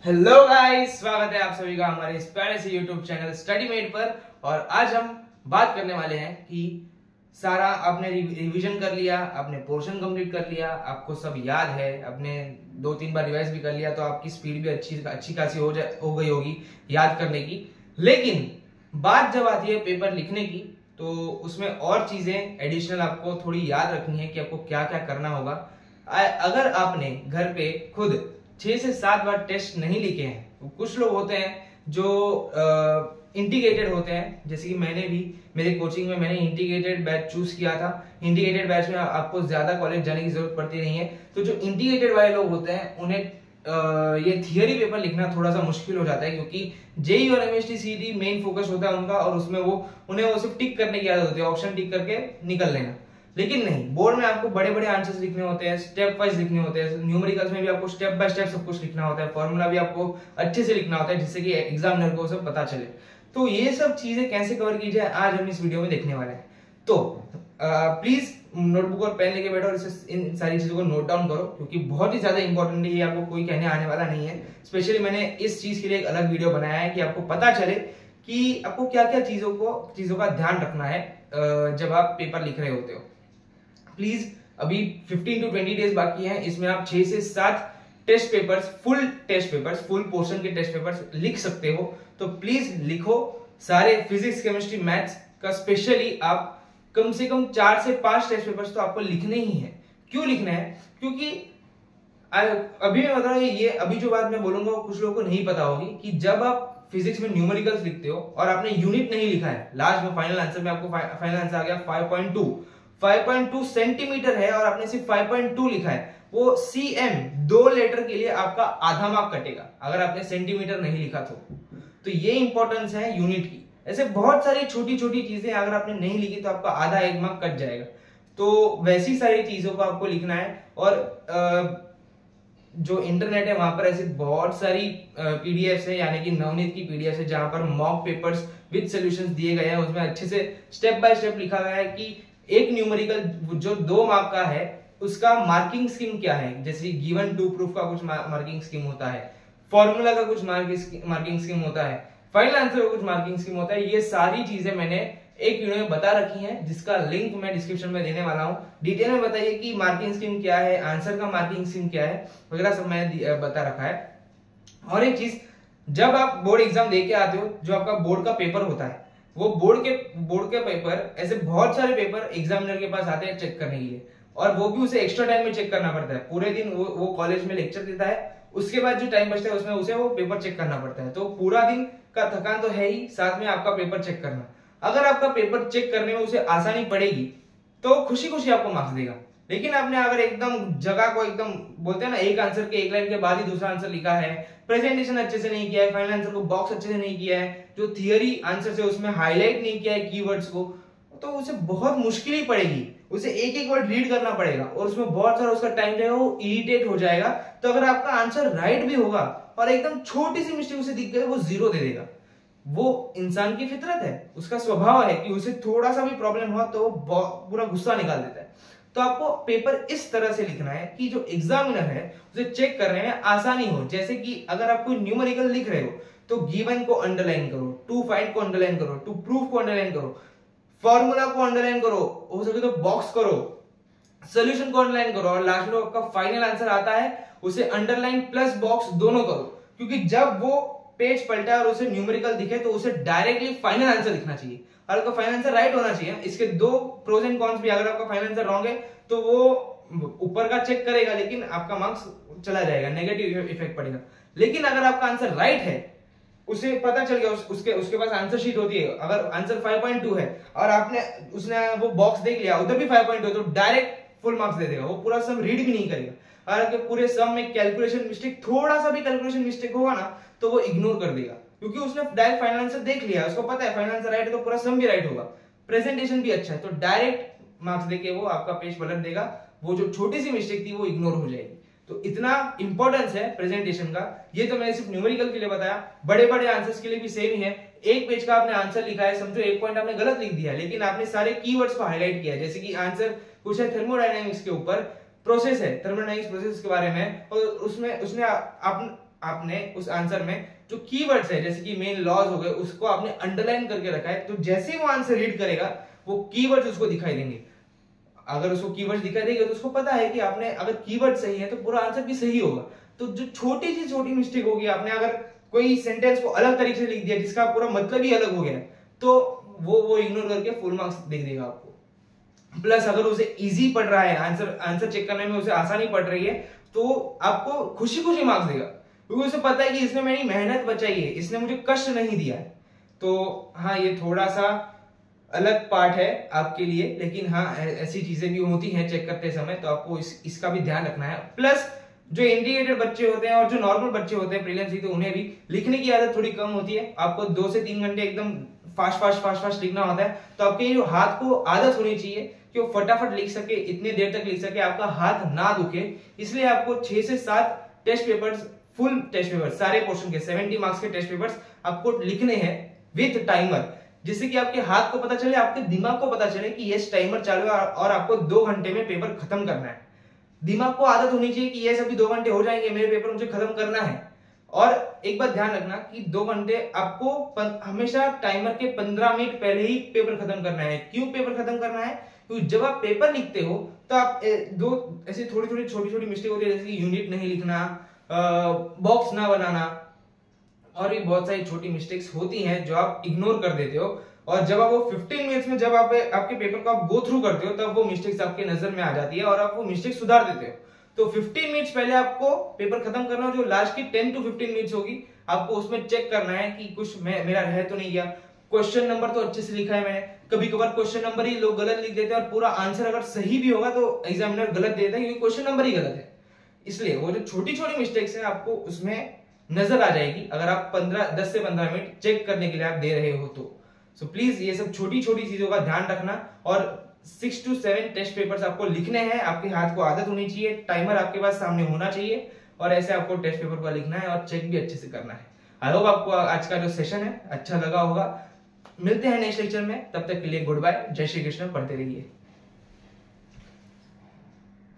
Hello guys, स्वागत है आप सभी का हमारे इस प्यारे से यूट्यूब चैनल स्टडीमेट पर। और आज हम बात करने वाले हैं कि सारा आपने रिवीजन कर लिया, आपने पोर्शन कंप्लीट कर लिया, आपको सब याद है, आपने 2-3 बार रिवाइज भी कर लिया, तो आपकी स्पीड भी अच्छी खासी हो गई होगी याद करने की। लेकिन बात जब आती है पेपर लिखने की, तो उसमें और चीजें एडिशनल आपको थोड़ी याद रखनी है कि आपको क्या क्या करना होगा। अगर आपने घर पे खुद 6 से 7 बार टेस्ट नहीं लिखे हैं, तो कुछ लोग होते हैं जो इंटीग्रेटेड होते हैं, जैसे कि मैंने भी मेरे कोचिंग में मैंने इंटीग्रेटेड बैच चूज किया था। इंटीग्रेटेड बैच में आपको ज्यादा कॉलेज जाने की जरूरत पड़ती नहीं है। तो जो इंटीग्रेटेड वाले लोग होते हैं उन्हें ये थियरी पेपर लिखना थोड़ा सा मुश्किल हो जाता है, क्योंकि जेईई और एमएसटी सीईटी मेन फोकस होता है उनका, और उसमें उन्हें वो सिर्फ टिक करने की आदत होती है, ऑप्शन टिक करके निकल लेना। लेकिन नहीं, बोर्ड में आपको बड़े बड़े आंसर्स लिखने होते हैं, स्टेप वाइज लिखने होते हैं। न्यूमेरिकल्स में भी आपको स्टेप बाय स्टेप सब कुछ लिखना होता है, फॉर्मूला भी आपको अच्छे से लिखना होता है, जिससे कि एग्जामिनर को सब पता चले। तो ये सब चीजें कैसे कवर की जाए, आज हम इस वीडियो में देखने वाले हैं। तो प्लीज नोटबुक और पेन लेके बैठो और इन सारी चीजों को नोट डाउन करो, क्योंकि बहुत ही ज्यादा इंपॉर्टेंट है। ये आपको कोई कहने आने वाला नहीं है। स्पेशली मैंने इस चीज के लिए एक अलग वीडियो बनाया है कि आपको पता चले कि आपको क्या क्या चीजों का ध्यान रखना है जब आप पेपर लिख रहे होते हो। प्लीज, अभी 15 to 20 डेज बाकी हैं, इसमें आप 6 से 7 टेस्ट पेपर्स, फुल पोर्शन के टेस्ट पेपर्स लिख सकते हो। तो प्लीज लिखो सारे फिजिक्स, केमिस्ट्री, मैथ्स का स्पेशली आप कम से कम 4 से 5 टेस्ट पेपर्स तो आपको लिखने ही है। क्यों लिखना है? क्योंकि अभी मैं बता रहा हूं, ये अभी जो बात मैं बोलूंगा वो कुछ लोगों को नहीं पता होगी कि जब आप फिजिक्स में न्यूमेरिकल्स लिखते हो और आपने यूनिट नहीं लिखा है, लास्ट में फाइनल आंसर में आपको फाइनल आंसर आ गया 5.2 सेंटीमीटर है और आपने सिर्फ 5.2 लिखा है, वो सीएम 2 लेटर के लिए आपका आधा मार्क कटेगा अगर आपने सेंटीमीटर नहीं लिखा तो ये इंपॉर्टेंस है यूनिट की। ऐसे बहुत सारी छोटी छोटी चीजें अगर आपने नहीं लिखी तो आपका आधा 1 मार्क कट जाएगा। तो वैसी सारी चीजों को आपको लिखना है। और जो इंटरनेट है वहां पर ऐसी बहुत सारी पीडीएफ है, यानी कि नवनीत की पीडीएफ है, जहां पर मॉक पेपर्स विद सॉल्यूशंस दिए गए हैं। उसमें अच्छे से स्टेप बाय स्टेप लिखा गया है कि एक न्यूमेरिकल जो 2 मार्क का है उसका मार्किंग स्कीम क्या है। जैसे गिवन टू प्रूफ का कुछ मार्किंग स्कीम होता है, फॉर्मूला का कुछ मार्किंग स्कीम होता है, फाइनल आंसर का कुछ मार्किंग स्कीम होता है। ये सारी चीजें मैंने एक वीडियो में बता रखी हैं, जिसका लिंक मैं डिस्क्रिप्शन में देने वाला हूं। डिटेल में बताइए कि मार्किंग स्कीम क्या है, आंसर का मार्किंग स्कीम क्या है वगैरह, सब मैंने बता रखा है। और एक चीज, जब आप बोर्ड एग्जाम दे के आते हो, जो आपका बोर्ड का पेपर होता है, वो बोर्ड के पेपर, ऐसे बहुत सारे पेपर एग्जामिनर के पास आते हैं चेक करने के लिए, और वो भी उसे एक्स्ट्रा टाइम में चेक करना पड़ता है। पूरे दिन वो कॉलेज में लेक्चर देता है, उसके बाद जो टाइम बचता है उसमें उसे वो पेपर चेक करना पड़ता है। तो पूरा दिन का थकान तो है ही, साथ में आपका पेपर चेक करना। अगर आपका पेपर चेक करने में उसे आसानी पड़ेगी तो खुशी खुशी आपको मार्क्स देगा। लेकिन आपने अगर एकदम जगह को एकदम बोलते हैं ना, एक आंसर के एक लाइन के बाद ही दूसरा आंसर लिखा है, प्रेजेंटेशन अच्छे से नहीं किया है, फाइनल आंसर को बॉक्स अच्छे से नहीं किया है, जो थियरी आंसर से उसमें हाईलाइट नहीं किया है कीवर्ड्स को, तो उसे बहुत मुश्किल ही पड़ेगी। उसे एक एक वर्ड रीड करना पड़ेगा और उसमें बहुत सारा उसका टाइम जाएगा, वो इरिटेट हो जाएगा। तो अगर आपका आंसर राइट भी होगा और एकदम छोटी सी मिस्टेक उसे दिख गई, वो 0 दे देगा। वो इंसान की फितरत है, उसका स्वभाव है कि उसे थोड़ा सा भी प्रॉब्लम हुआ तो पूरा गुस्सा निकाल देता है। तो आपको पेपर इस तरह से लिखना है कि जो एग्जामिनर है उसे चेक करने में आसानी हो। जैसे कि अगर आप कोई न्यूमेरिकल लिख रहे हो तो गिवन को अंडरलाइन करो, टू फाइंड को अंडरलाइन करो, टू प्रूफ को अंडरलाइन करो, फॉर्मूला को अंडरलाइन करो, हो सके तो बॉक्स करो, सोल्यूशन को अंडरलाइन करो, और लास्ट में आपका फाइनल आंसर आता है उसे अंडरलाइन प्लस बॉक्स दोनों करो। क्योंकि जब वो पेज पलटा और उसे न्यूमेरिकल दिखे तो उसे डायरेक्टली फाइनल आंसर लिखना चाहिए, और आपका फाइनल आंसर राइट होना चाहिए। इसके 2 प्रोज एंड कॉन्स भी, अगर आपका फाइनल आंसर रॉन्ग है तो वो ऊपर का चेक करेगा लेकिन आपका मार्क्स चला जाएगा, नेगेटिव इफेक्ट पड़ेगा। लेकिन अगर आपका आंसर राइट है, उसे पता चल गया, उसके पास आंसर शीट होती है, अगर आंसर 5.2 है और उसने वो बॉक्स देख लिया, उधर भी 5.2 तो डायरेक्ट फुल मार्क्स दे देगा, वो पूरा सम रीड भी नहीं करेगा। हालांकि पूरे सम में कैलकुलेशन मिस्टेक, थोड़ा सा भी कैलकुलेशन मिस्टेक होगा ना तो वो इग्नोर कर देगा, क्योंकि उसने डायरेक्ट फाइनल आंसर देख लिया, उसको पता है फाइनल आंसर राइट है तो पूरा सम भी राइट होगा, प्रेजेंटेशन भी अच्छा है, तो डायरेक्ट मार्क्स देके वो आपका पेज पलट देगा। वो जो छोटी सी मिस्टेक थी वो इग्नोर हो जाएगी। तो इतना इंपॉर्टेंस है प्रेजेंटेशन का। ये तो मैंने सिर्फ न्यूमेरिकल के लिए बताया, बड़े बड़े आंसर्स के लिए भी सेम ही है। एक पेज का आपने आंसर लिखा है, समझो एक पॉइंट आपने गलत लिख दिया, लेकिन आपने सारे कीवर्ड्स को हाईलाइट किया। जैसे कि आंसर कुछ है थर्मोडायनामिक्स के ऊपर, प्रोसेस है, थर्मोडायनामिक्स प्रोसेस के बारे में, और उसने आपने उस आंसर में जो कीवर्ड्स है जैसे कि मेन लॉज हो गए उसको आपने अंडरलाइन करके रखा है, तो जैसे ही वो आंसर रीड करेगा वो कीवर्ड्स उसको दिखाई देंगे। अगर उसको कीवर्ड्स दिखाई देंगे तो उसको पता है कि आपने अगर कीवर्ड सही है तो पूरा आंसर भी सही होगा। तो जो छोटी सी छोटी मिस्टेक होगी, आपने अगर कोई सेंटेंस को अलग तरीके से लिख दिया जिसका पूरा मतलब ही अलग हो गया, तो वो इग्नोर करके फुल मार्क्स दे देगा आपको। प्लस अगर उसे इजी पड़ रहा है, आंसर चेक करने में उसे आसानी पड़ रही है, तो आपको खुशी खुशी मार्क्स देगा, क्योंकि उसे पता है कि इसने मेरी मेहनत बचाई है, इसने मुझे कष्ट नहीं दिया है। तो हाँ, ये थोड़ा सा अलग पार्ट है आपके लिए, लेकिन हाँ ऐसी चीजें भी होती हैं चेक करते समय, तो आपको इसका भी ध्यान रखना है। प्लस जो इंडिकेटेड बच्चे होते हैं और जो नॉर्मल बच्चे होते हैं प्रीलिम्स की, तो उन्हें भी लिखने की आदत थोड़ी कम होती है। आपको 2 से 3 घंटे एकदम फास्ट लिखना होता है, तो आपके जो हाथ को आदत होनी चाहिए कि वो फटाफट लिख सके, इतने देर तक लिख सके, आपका हाथ ना दुखे। इसलिए आपको 6 से 7 test papers, full test paper, सारे पोर्शन के 70 मार्क्स के टेस्ट पेपर्स आपको लिखने हैं विथ टाइमर, जिससे कि आपके हाथ को पता चले, आपके दिमाग को पता चले कि यस टाइमर चालू है और आपको 2 घंटे में पेपर खत्म करना है। दिमाग को आदत होनी चाहिए कि यस अभी 2 घंटे हो जाएंगे, मेरे पेपर मुझे खत्म करना है। और एक बात ध्यान रखना कि 2 घंटे आपको हमेशा टाइमर के 15 मिनट पहले ही पेपर खत्म करना है। क्यों पेपर खत्म करना है? क्योंकि जब आप पेपर लिखते हो तो आप दो ऐसे छोटी छोटी मिस्टेक होती है, जैसे कि यूनिट नहीं लिखना, बॉक्स ना बनाना, और भी बहुत सारी छोटी मिस्टेक्स होती हैं जो आप इग्नोर कर देते हो। और जब आप वो 15 मिनट्स में जब आप आपके पेपर को आप गो थ्रू करते हो, तब वो मिस्टेक्स आपके नजर में आ जाती है और आप वो मिस्टेक सुधार देते हो। तो 15 मिनट्स पहले आपको पेपर खत्म करना हो, जो लास्ट की 10 to 15 मिनट्स होगी, आपको उसमें चेक करना है कि कुछ मेरा रह तो नहीं गया, क्वेश्चन नंबर तो अच्छे से लिखा है मैंने। कभी कभार क्वेश्चन नंबर ही लोग गलत लिख देते हैं और पूरा आंसर अगर सही भी होगा तो एग्जामिनर गलत देता है क्योंकि क्वेश्चन नंबर ही गलत है। इसलिए वो जो छोटी छोटी मिस्टेक्स है आपको उसमें नजर आ जाएगी अगर आप 10 से 15 मिनट चेक करने के लिए आप दे रहे हो तो। सो प्लीज ये सब छोटी छोटी चीजों का ध्यान रखना। और 6 to 7 टेस्ट पेपर्स आपको लिखने हैं, आपके हाथ को आदत होनी चाहिए, टाइमर आपके पास सामने होना चाहिए, और ऐसे आपको टेस्ट पेपर को लिखना है और चेक भी अच्छे से करना है। आई होप आपको आज का जो सेशन है अच्छा लगा होगा। मिलते हैं नेक्स्ट लेक्चर में, तब तक के लिए गुड बाय, जय श्री कृष्ण, पढ़ते रहिए।